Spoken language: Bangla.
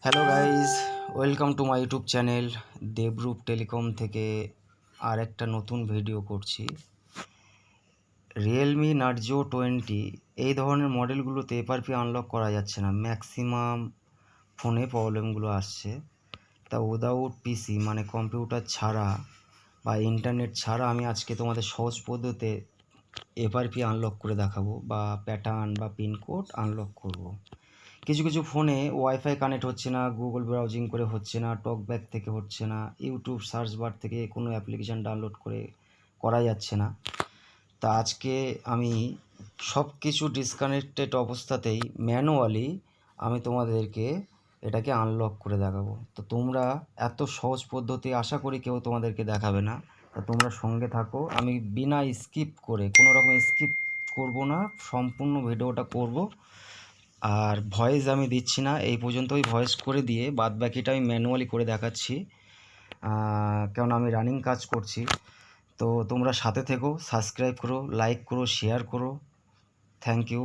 Hello guys, welcome to my YouTube channel Debrup telecom থেকে আর একটা নতুন ভিডিও করছি। রিয়েলমি নার্জো 20 এই ধরনের মডেলগুলোতে এফআরপি আনলক করা যাচ্ছে না। ম্যাক্সিমাম ফোনে প্রবলেমগুলো আসছে। তা উইদাউট পিসি মানে কম্পিউটার ছাড়া বা ইন্টারনেট ছাড়া আমি আজকে তোমাদের সহজ পদ্ধতিতে এফআরপি আনলক করে দেখাবো বা প্যাটার্ন বা পিনকোড আনলক করব। কিছু কিছু ফোনে ওয়াইফাই কানেক্ট হচ্ছে না, গুগল ব্রাউজিং করে হচ্ছে না, টকব্যাক থেকে হচ্ছে না, ইউটিউব সার্চ বার থেকে কোনো অ্যাপ্লিকেশান ডাউনলোড করে করা যাচ্ছে না। তা আজকে আমি সব কিছু ডিসকানেক্টেড অবস্থাতেই ম্যানুয়ালি আমি তোমাদেরকে এটাকে আনলক করে দেখাবো। তো তোমরা এত সহজ পদ্ধতি আশা করি কেউ তোমাদেরকে দেখাবে না। তা তোমরা সঙ্গে থাকো, আমি বিনা স্কিপ করে কোনো রকম স্কিপ করব না, সম্পূর্ণ ভিডিওটা করব। আর ভয়েস আমি দিচ্ছি না, এই পর্যন্তই ভয়েস করে দিয়ে বাদ বাকিটা আমি ম্যানুয়ালি করে দেখাচ্ছি, কারণ আমি রানিং কাজ করছি। তো তোমরা সাথে থেকো, সাবস্ক্রাইব করো, লাইক করো, শেয়ার করো। Thank you.